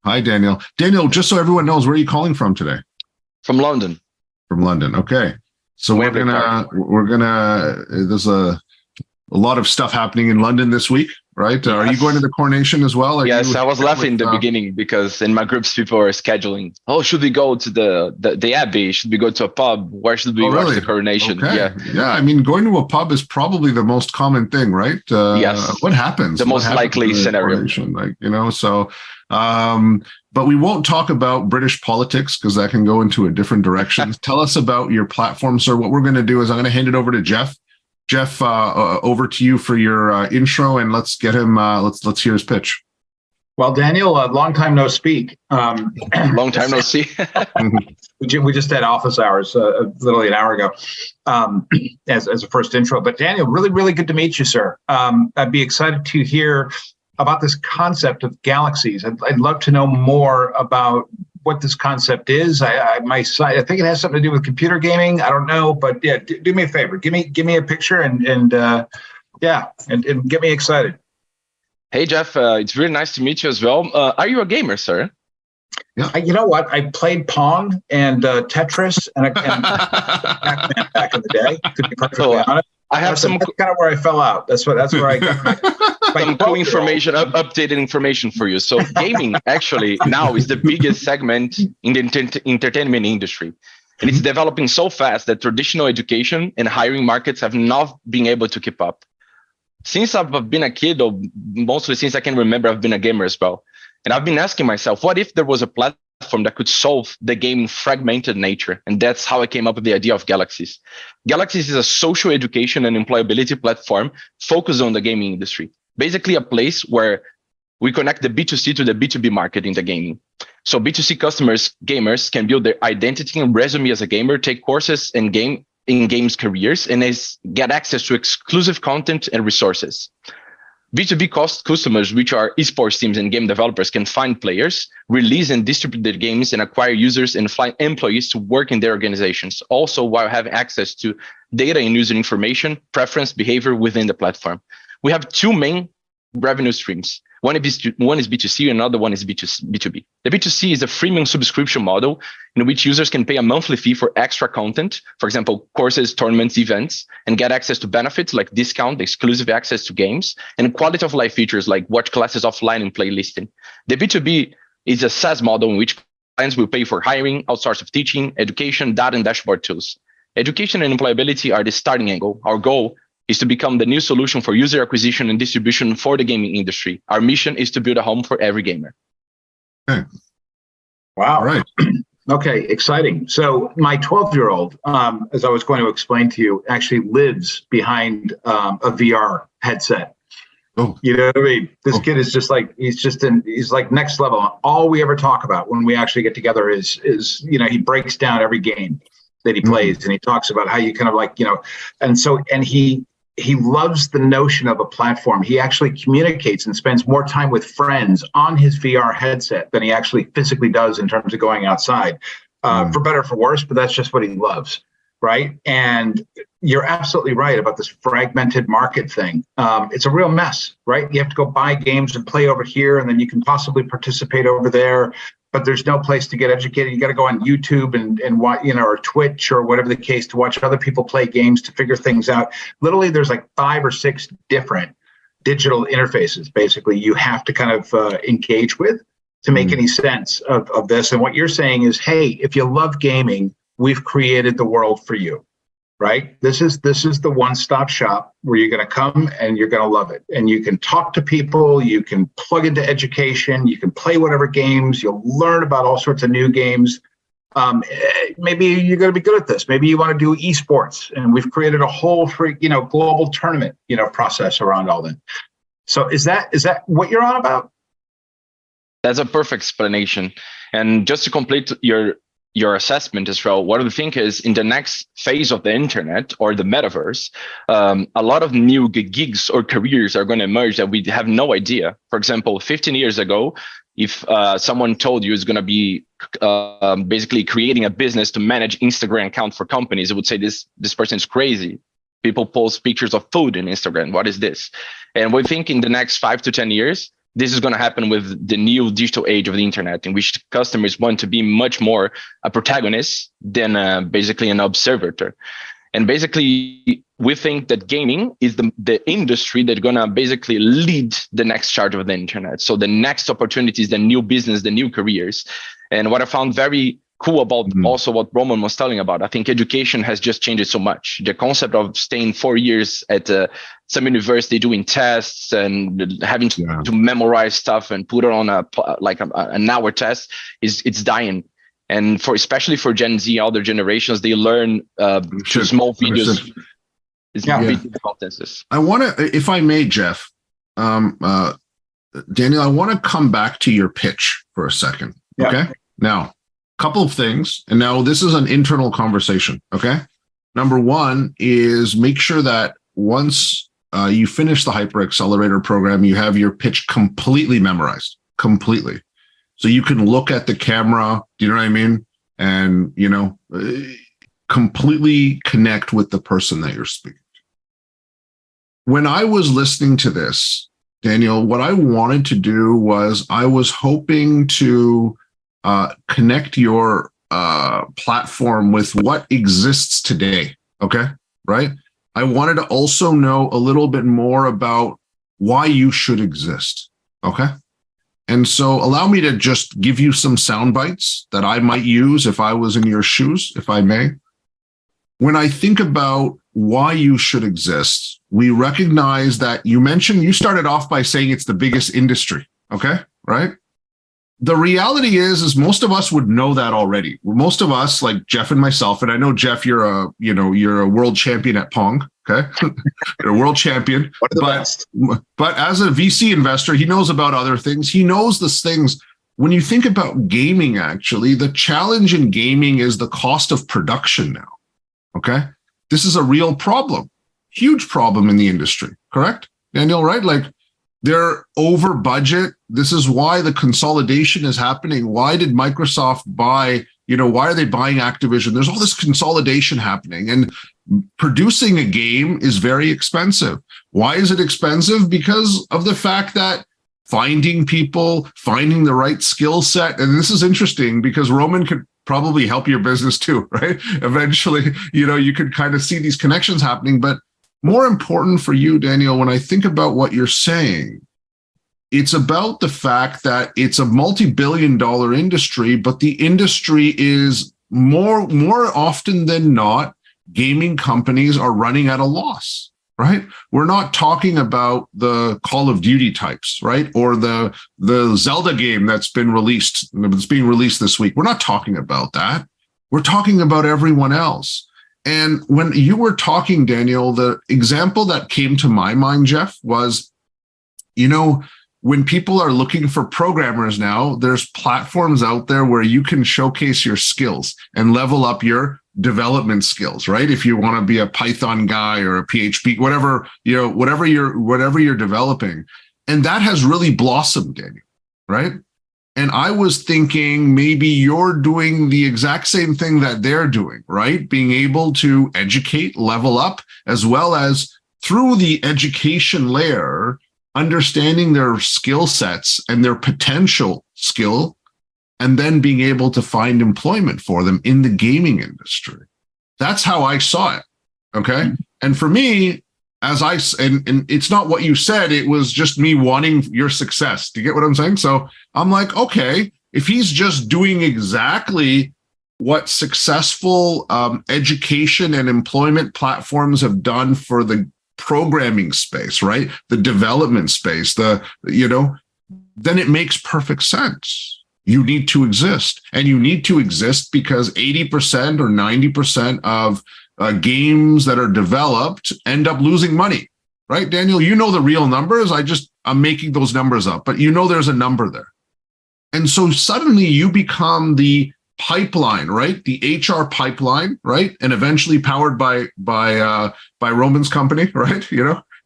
Hi, Daniel. Daniel, just so everyone knows, where are you calling from today? From London. From London. Okay. So there's a lot of stuff happening in London this week, right? Yes. Are you going to the coronation as well? Yes, I was laughing in the beginning because in my groups people are scheduling. Oh, should we go to the Abbey? Should we go to a pub? Where should we watch the coronation? Okay. Yeah. I mean, going to a pub is probably the most common thing, right? Yes. What happens? The most likely scenario. But we won't talk about British politics because that can go into a different direction. Tell us about your platform, sir. What we're going to do is I'm going to hand it over to Jeff. Jeff, over to you for your intro, and let's get him. Let's hear his pitch. Well, Daniel, long time no speak. Long time no see. We just had office hours literally an hour ago as a first intro. But Daniel, really, really good to meet you, sir. I'd be excited to hear about this concept of Galaxies. I'd love to know more about what this concept is. I think it has something to do with computer gaming. I don't know, but yeah, do me a favor. Give me a picture and get me excited. Hey, Jeff, it's really nice to meet you as well. Are you a gamer, sir? Yeah. You know what? I played Pong and Tetris and Pac-Man back in the day, to be perfectly honest. That's kind of where I fell out. That's where I got some cool information, updated information for you. So gaming actually now is the biggest segment in the entertainment industry. And it's developing so fast that traditional education and hiring markets have not been able to keep up. Since I've been a kid, or mostly since I can remember, I've been a gamer as well. And I've been asking myself, what if there was a platform that could solve the gaming fragmented nature? And that's how I came up with the idea of Galaxies. Galaxies is a social education and employability platform focused on the gaming industry. Basically a place where we connect the B2C to the B2B market in the gaming. So B2C gamers can build their identity and resume as a gamer, take courses in games careers, and get access to exclusive content and resources. B2B customers, which are esports teams and game developers, can find players, release and distribute their games, and acquire users and find employees to work in their organizations, also while having access to data and user information, preference, behavior within the platform. We have two main revenue streams. One is B2C, and another one is B2B. The B2C is a freemium subscription model in which users can pay a monthly fee for extra content, for example, courses, tournaments, events, and get access to benefits like discount, exclusive access to games, and quality of life features like watch classes offline and playlisting. The B2B is a SaaS model in which clients will pay for hiring, outsource of teaching, education, data, and dashboard tools. Education and employability are the starting angle. Our goal is to become the new solution for user acquisition and distribution for the gaming industry. Our mission is to build a home for every gamer. Okay. Wow. All right. Okay, exciting. So my 12-year-old, as I was going to explain to you, actually lives behind a VR headset. Oh. You know what I mean? This kid is just like, he's like next level. All we ever talk about when we actually get together is he breaks down every game that he plays, and he talks about how you kind of like, and he loves the notion of a platform. He actually communicates and spends more time with friends on his VR headset than he actually physically does in terms of going outside, for better or for worse, but that's just what he loves, right? And you're absolutely right about this fragmented market thing. It's a real mess, right? You have to go buy games and play over here, and then you can possibly participate over there, but there's no place to get educated. You got to go on YouTube and watch, or Twitch or whatever the case, to watch other people play games to figure things out. Literally, there's like 5 or 6 different digital interfaces, basically, you have to kind of engage with to make any sense of this. And what you're saying is, hey, if you love gaming, we've created the world for you, right? This is the one-stop shop where you're going to come and you're going to love it. And you can talk to people, you can plug into education, you can play whatever games, you'll learn about all sorts of new games. Maybe you're going to be good at this. Maybe you want to do esports, and we've created a whole free, global tournament, process around all that. So is that what you're on about? That's a perfect explanation. And just to complete your assessment as well, what I think is in the next phase of the internet or the metaverse, a lot of new gigs or careers are going to emerge that we have no idea. For example, 15 years ago, if someone told you it's going to be basically creating a business to manage Instagram account for companies, it would say this person is crazy. People post pictures of food in Instagram. What is this? And we think in the next 5 to 10 years, this is going to happen with the new digital age of the internet, in which customers want to be much more a protagonist than basically an observer. And basically, we think that gaming is the industry that's going to basically lead the next charge of the internet. So the next opportunities, the new business, the new careers. And what I found very cool about also what Roman was telling about, I think education has just changed so much. The concept of staying 4 years at some university doing tests and having to memorize stuff and put it on an hour test it's dying. And especially for Gen Z, other generations, they learn through small videos. Video contests. I want to, if I may, Jeff, Daniel, I want to come back to your pitch for a second. Yeah. Okay. Now, couple of things. And now this is an internal conversation. Okay. Number one is make sure that once you finish the Hyper Accelerator program, you have your pitch completely memorized, completely. So you can look at the camera, do you know what I mean? And, completely connect with the person that you're speaking to. When I was listening to this, Daniel, what I wanted to do was I was hoping to connect your platform with what exists today. Okay. Right. I wanted to also know a little bit more about why you should exist. Okay. And so allow me to just give you some sound bites that I might use if I was in your shoes, if I may. When I think about why you should exist, we recognize that you started off by saying it's the biggest industry. Okay. Right. The reality is most of us would know that already. Most of us, like Jeff and myself, and I know Jeff, you're a world champion at Pong. Okay. You're a world champion, but as a VC investor, he knows about other things. He knows these things. When you think about gaming, actually, the challenge in gaming is the cost of production now. Okay. This is a real problem, huge problem in the industry. Correct, Daniel, right? Like they're over budget. This is why the consolidation is happening. Why did Microsoft buy, why are they buying Activision? There's all this consolidation happening, and producing a game is very expensive. Why is it expensive? Because of the fact that finding people, finding the right skill set. And this is interesting because Roman could probably help your business too, right? Eventually, you could kind of see these connections happening. But more important for you, Daniel, when I think about what you're saying, it's about the fact that it's a multi-billion-dollar industry, but the industry is more often than not, gaming companies are running at a loss, right? We're not talking about the Call of Duty types, right? Or the Zelda game that's being released this week. We're not talking about that. We're talking about everyone else. And when you were talking, Daniel, the example that came to my mind, Jeff, was, when people are looking for programmers now, there's platforms out there where you can showcase your skills and level up your development skills, right? If you want to be a Python guy or a PHP, whatever you're developing. And that has really blossomed, Daniel, right? And I was thinking maybe you're doing the exact same thing that they're doing, right? Being able to educate, level up, as well as through the education layer, understanding their skill sets and their potential skill, and then being able to find employment for them in the gaming industry. That's how I saw it. Okay. And for me, and it's not what you said, it was just me wanting your success. Do you get what I'm saying? So I'm like, okay, if he's just doing exactly what successful education and employment platforms have done for the programming space, right? The development space, then it makes perfect sense. You need to exist, and you need to exist because 80% or 90% of games that are developed end up losing money, right? Daniel, you know the real numbers. I'm making those numbers up, but there's a number there. And so suddenly you become the pipeline, right? The HR pipeline, right? And eventually powered by Roman's company, right?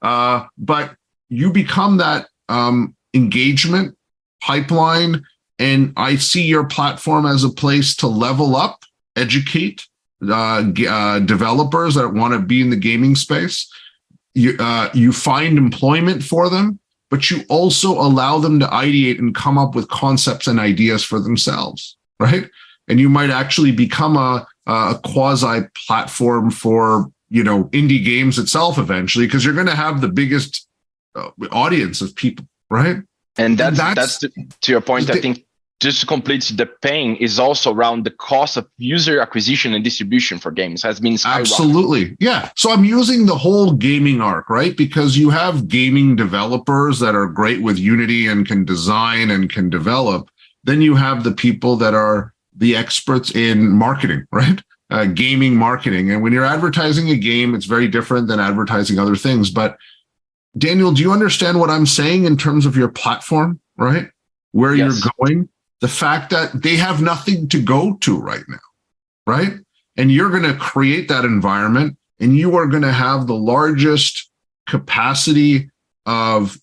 But you become that engagement pipeline. And I see your platform as a place to level up, educate developers that want to be in the gaming space. You find employment for them, but you also allow them to ideate and come up with concepts and ideas for themselves, right? And you might actually become a quasi platform for, indie games itself eventually, because you're going to have the biggest audience of people, right? And that's to your point. I think just to complete, the pain is also around the cost of user acquisition and distribution for games has been skyrocketing. Absolutely. Yeah. So I'm using the whole gaming arc, right? Because you have gaming developers that are great with Unity and can design and can develop. Then you have the people that are the experts in marketing, right? Gaming marketing. And when you're advertising a game, it's very different than advertising other things. But Daniel, do you understand what I'm saying in terms of your platform, right? Where Yes. you're going? The fact that they have nothing to go to right now, right? And you're going to create that environment, and you are going to have the largest capacity of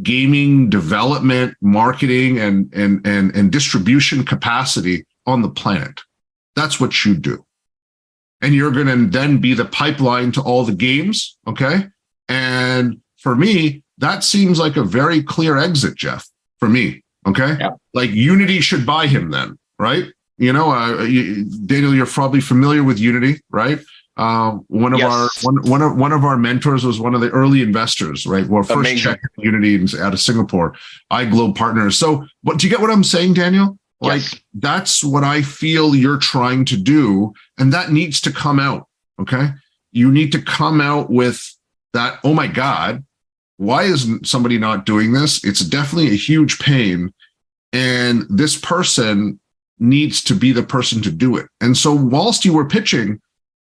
gaming development, marketing, and distribution capacity on the planet. That's what you do. And you're going to then be the pipeline to all the games, okay? And for me, that seems like a very clear exit, Jeff, for me, okay? Yeah. Like Unity should buy him then, right? Daniel, you're probably familiar with Unity, right? One of our mentors was one of the early investors, right? Well, first Amazing. check Unity out of Singapore, iGlobe Partners. So, do you get what I'm saying, Daniel? Like, Yes. That's what I feel you're trying to do, and that needs to come out. Okay, you need to come out with that. Oh my God, why isn't somebody not doing this? It's definitely a huge pain, and this person needs to be the person to do it. And so, whilst you were pitching,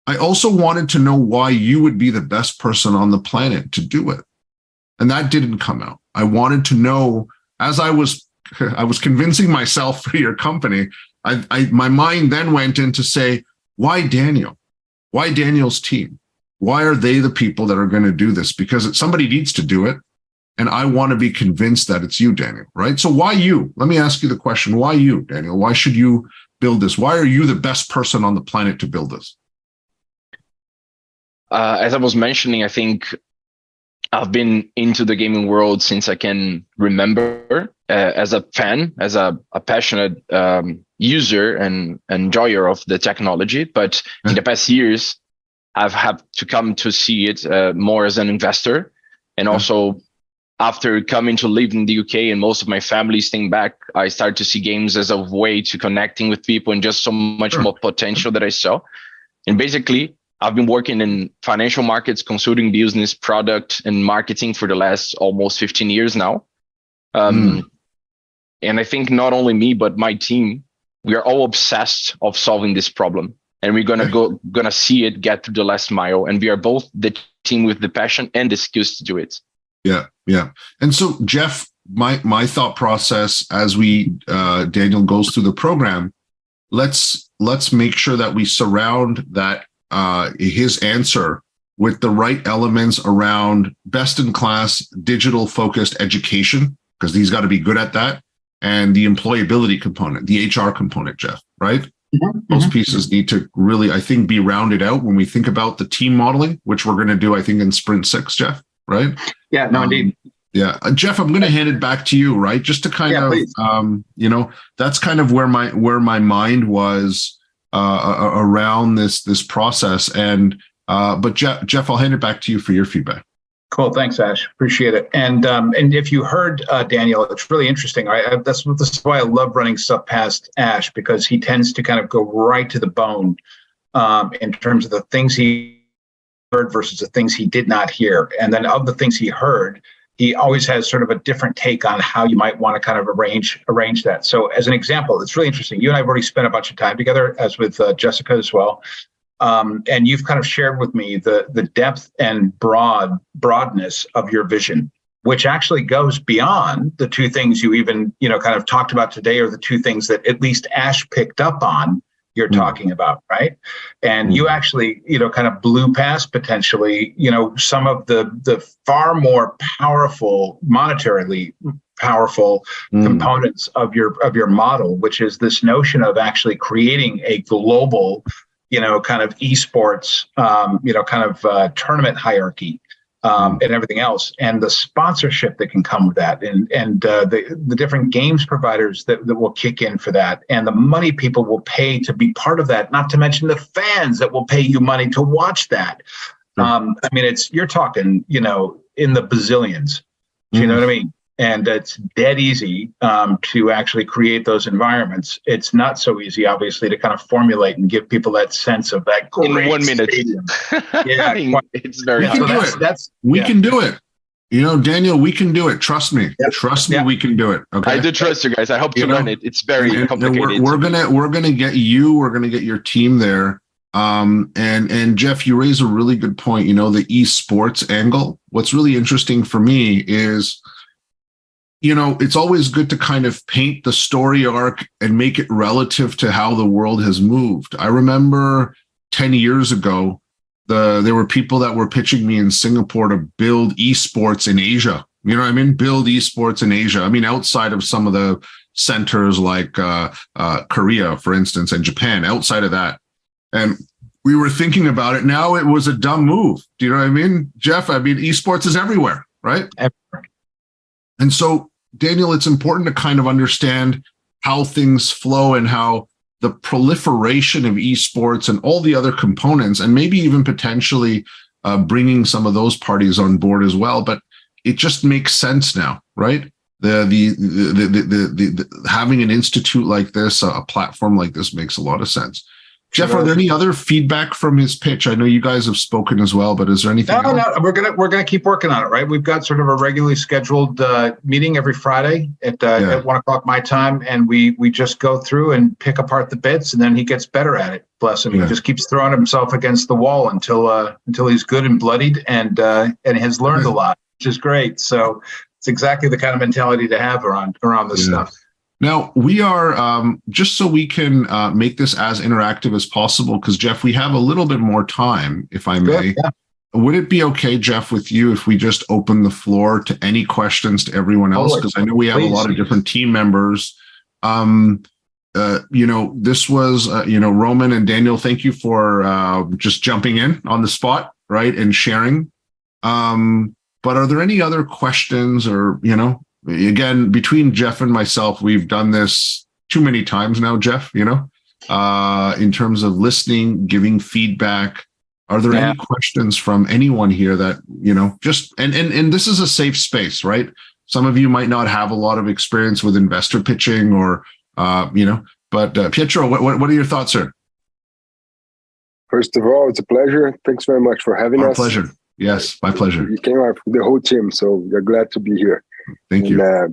I also wanted to know why you would be the best person on the planet to do it. And that didn't come out. I wanted to know, as I was convincing myself for your company, my mind then went in to say, why Daniel? Why Daniel's team? Why are they the people that are going to do this? Because somebody needs to do it. And I want to be convinced that it's you, Daniel, right? So why you? Let me ask you the question. Why you, Daniel? Why should you build this? Why are you the best person on the planet to build this? As I was mentioning, I think I've been into the gaming world since I can remember, as a fan, as a passionate user and enjoyer of the technology. But in the past years, I've had to come to see it more as an investor. And also, after coming to live in the UK and most of my family staying back, I started to see games as a way to connecting with people and just so much more potential that I saw. And basically, I've been working in financial markets, consulting business, product, and marketing for the last almost 15 years now. And I think not only me, but my team, we are all obsessed of solving this problem. And we're gonna see it get to the last mile. And we are both the team with the passion and the skills to do it. Yeah. And so, Jeff, my thought process as Daniel goes through the program, let's make sure that we surround that his answer with the right elements around best in class digital focused education, because he's got to be good at that, and the employability component, the HR component, Jeff, right? Those pieces need to really, I think, be rounded out when we think about the team modeling, which we're going to do, I think, in Sprint 6, Jeff, right? Yeah, no, indeed. Yeah. Jeff, I'm going to hand it back to you, right? Just to kind of, please. That's kind of where my mind was around this process. And but Jeff, I'll hand it back to you for your feedback. Cool. Thanks, Ash. Appreciate it. And if you heard Daniel, it's really interesting. This is why I love running stuff past Ash, because he tends to kind of go right to the bone in terms of the things he heard versus the things he did not hear. And then of the things he heard, he always has sort of a different take on how you might want to kind of arrange that. So as an example, it's really interesting. You and I have already spent a bunch of time together, as with Jessica as well. And you've kind of shared with me the depth and broadness of your vision, which actually goes beyond the two things you even, kind of talked about today, or the two things that at least Ash picked up on you're talking about, right? And you actually, kind of blew past potentially, some of the far more powerful, monetarily powerful components of your model, which is this notion of actually creating a global, kind of esports, tournament hierarchy, and everything else, and the sponsorship that can come with that, and the different games providers that will kick in for that, and the money people will pay to be part of that, not to mention the fans that will pay you money to watch that. I mean, you're talking, in the bazillions. Do you know what I mean? And it's dead easy to actually create those environments. It's not so easy, obviously, to kind of formulate and give people that sense of that great in 1 minute. Yeah, it's very we hard. can do it. We can do it. Daniel, we can do it. Trust me. Yep. Trust me, we can do it. Okay. I do trust you guys. I hope to learn it. It's very complicated. We're gonna get you. We're gonna get your team there. And Jeff, you raise a really good point. The esports angle. What's really interesting for me is, it's always good to kind of paint the story arc and make it relative to how the world has moved. I remember 10 years ago, there were people that were pitching me in Singapore to build esports in Asia. You know what I mean? Build esports in Asia. I mean, outside of some of the centers like Korea, for instance, and Japan, outside of that. And we were thinking about it. Now it was a dumb move. Do you know what I mean, Jeff? I mean, esports is everywhere, right? Everywhere. And so, Daniel, it's important to kind of understand how things flow and how the proliferation of esports and all the other components, and maybe even potentially bringing some of those parties on board as well. But it just makes sense now, right? The having an institute like this, a platform like this, makes a lot of sense. Jeff, are there any other feedback from his pitch? I know you guys have spoken as well, but is there anything else? No, we're gonna keep working on it, right? We've got sort of a regularly scheduled meeting every Friday at 1:00 my time, and we just go through and pick apart the bits, and then he gets better at it. Bless him, he just keeps throwing himself against the wall until he's good and bloodied and has learned a lot, which is great. So it's exactly the kind of mentality to have around this stuff. Now, we are, just so we can make this as interactive as possible, because, Jeff, we have a little bit more time, if I may. Yeah. Would it be okay, Jeff, with you, if we just open the floor to any questions to everyone else? Because I know we have a lot of different team members. This was, Roman and Daniel, thank you for just jumping in on the spot, right, and sharing. But are there any other questions or, again, between Jeff and myself, we've done this too many times now, Jeff, in terms of listening, giving feedback. Are there any questions from anyone here that, just, and this is a safe space, right? Some of you might not have a lot of experience with investor pitching or, but Pietro, what are your thoughts, sir? First of all, it's a pleasure. Thanks very much for having us. My pleasure. Yes, my pleasure. You came out with the whole team, so we're glad to be here. Thank you. A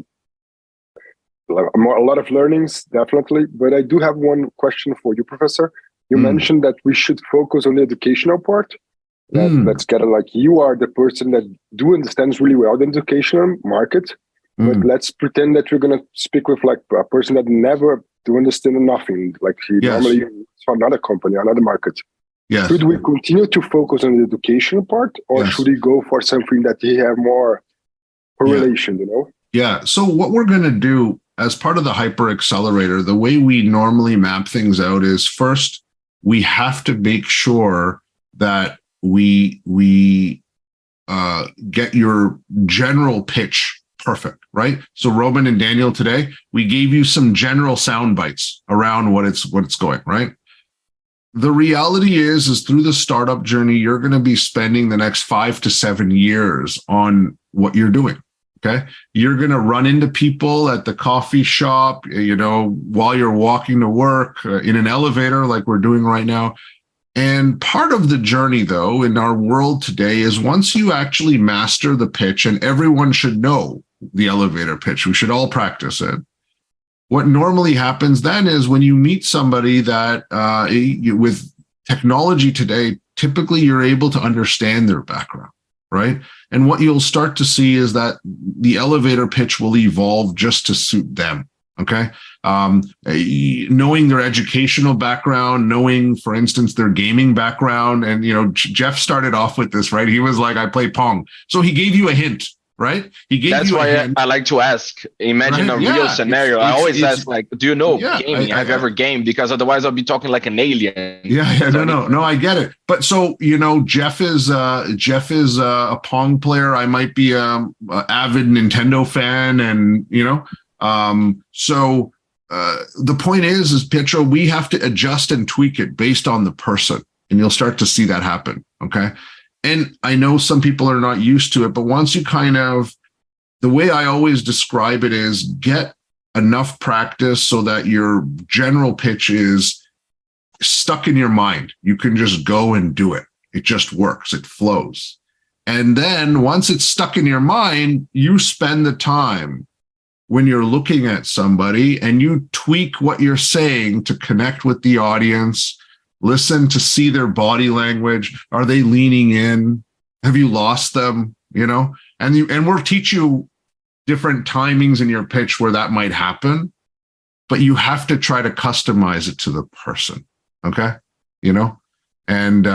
lot of learnings, definitely. But I do have one question for you, Professor. You mentioned that we should focus on the educational part. That's kind of like you are the person that understands really well the educational market. But let's pretend that we're going to speak with like a person that never understand nothing. Like he normally from another company, another market. Yes. Should we continue to focus on the educational part, or should we go for something that he have more correlation, Yeah. So what we're going to do as part of the Hyper Accelerator, the way we normally map things out is first, we have to make sure that we get your general pitch perfect, right? So Roman and Daniel, today, we gave you some general sound bites around what it's going, right? The reality is through the startup journey, you're going to be spending the next 5 to 7 years on what you're doing. Okay. You're going to run into people at the coffee shop, while you're walking to work, in an elevator like we're doing right now. And part of the journey, though, in our world today is once you actually master the pitch, and everyone should know the elevator pitch, we should all practice it. What normally happens then is when you meet somebody that with technology today, typically you're able to understand their background, right? And what you'll start to see is that the elevator pitch will evolve just to suit them, okay? Knowing their educational background, knowing, for instance, their gaming background. And, Jeff started off with this, right? He was like, I play Pong. So he gave you a hint, right? He gave That's you why a hint. I like to ask. Imagine Right? a real scenario. I always ask, like, do you know gaming? Have you ever gamed? Because otherwise I'll be talking like an alien. No, I get it. But so, Jeff is a Pong player. I might be a avid Nintendo fan, and the point is Pietro, we have to adjust and tweak it based on the person, and you'll start to see that happen. Okay. And I know some people are not used to it, but once you the way I always describe it is get enough practice so that your general pitch is stuck in your mind. You can just go and do it. It just works. It flows. And then once it's stuck in your mind, you spend the time when you're looking at somebody and you tweak what you're saying to connect with the audience, listen to see their body language. Are they leaning in? Have you lost them? And we'll teach you different timings in your pitch where that might happen, but you have to try to customize it to the person. Okay. And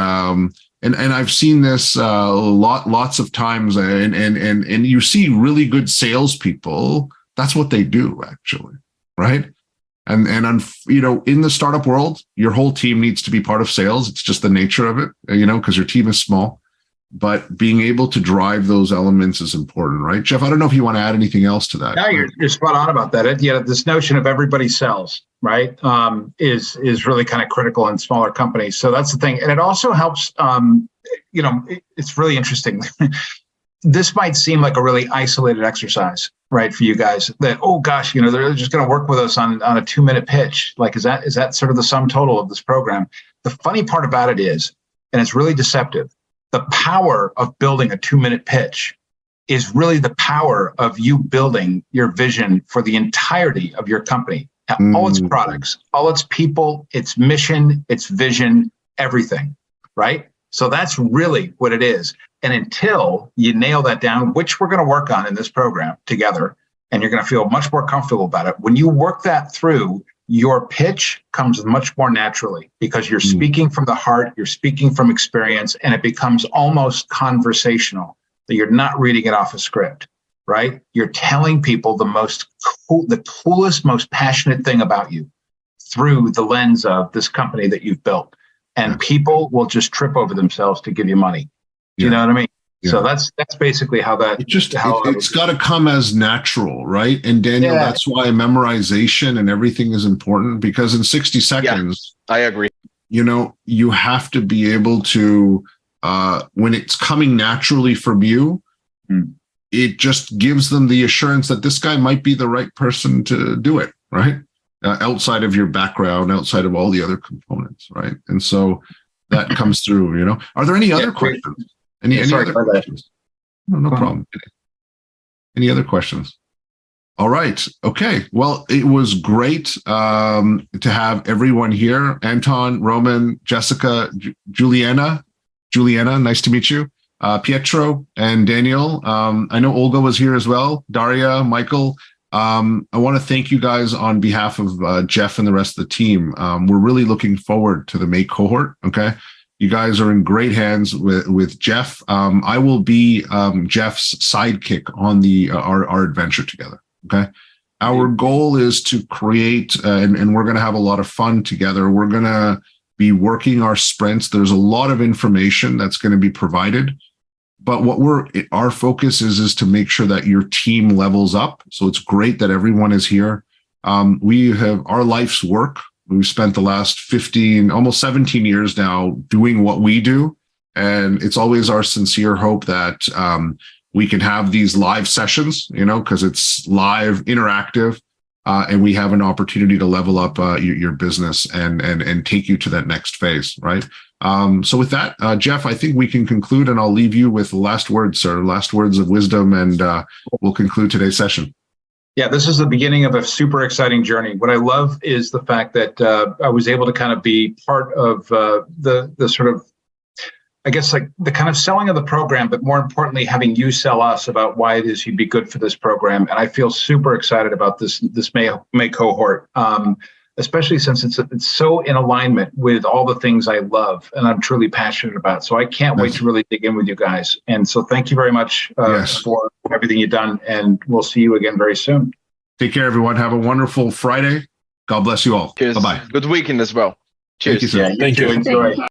I've seen this lots of times, and you see really good salespeople. That's what they do, actually, right? And in the startup world, your whole team needs to be part of sales. It's just the nature of it, because your team is small. But being able to drive those elements is important, right? Jeff, I don't know if you want to add anything else to that. No, you're spot on about that. This notion of everybody sells, right, is really kind of critical in smaller companies. So that's the thing. And it also helps, it's really interesting. This might seem like a really isolated exercise, right, for you guys, that, oh gosh, they're just going to work with us on a 2-minute pitch. Like, is that sort of the sum total of this program? The funny part about it is, and it's really deceptive, the power of building a 2-minute pitch is really the power of you building your vision for the entirety of your company, all its products, all its people, its mission, its vision, everything, right? So that's really what it is. And until you nail that down, which we're going to work on in this program together, and you're going to feel much more comfortable about it, when you work that through, your pitch comes much more naturally because you're speaking from the heart, you're speaking from experience, and it becomes almost conversational, that you're not reading it off a script, right? You're telling people the coolest, most passionate thing about you through the lens of this company that you've built. And people will just trip over themselves to give you money. Do you know what I mean? Yeah. So that's basically how that. It's got to come as natural, right? And Daniel, that's why memorization and everything is important, because in 60 seconds, I agree. You have to be able to, when it's coming naturally from you, it just gives them the assurance that this guy might be the right person to do it, right? Outside of your background, outside of all the other components, right? And so that comes through. Are there any other questions? Any other questions? No problem. Any other questions? All right. Okay. Well, it was great to have everyone here. Anton, Roman, Jessica, Juliana, nice to meet you. Pietro and Daniel. I know Olga was here as well. Daria, Michael. I want to thank you guys on behalf of Jeff and the rest of the team. We're really looking forward to the May cohort. Okay. You guys are in great hands with Jeff. I will be Jeff's sidekick on our adventure together. Okay. Our goal is to create, and we're going to have a lot of fun together. We're going to be working our sprints. There's a lot of information that's going to be provided, but our focus is to make sure that your team levels up. So it's great that everyone is here. We have our life's work. We've spent the last 15, almost 17 years now doing what we do. And it's always our sincere hope that we can have these live sessions, because it's live, interactive, and we have an opportunity to level up your business and take you to that next phase, right? So with that, Jeff, I think we can conclude, and I'll leave you with last words, sir, last words of wisdom, and we'll conclude today's session. Yeah, this is the beginning of a super exciting journey. What I love is the fact that I was able to kind of be part of the sort of, I guess, like the kind of selling of the program, but more importantly, having you sell us about why it is you'd be good for this program. And I feel super excited about this May cohort. especially since it's so in alignment with all the things I love and I'm truly passionate about. So I can't wait to really dig in with you guys. And so thank you very much for everything you've done. And we'll see you again very soon. Take care, everyone. Have a wonderful Friday. God bless you all. Cheers. Bye-bye. Good weekend as well. Cheers. Thank you, sir. Thank you. Enjoy.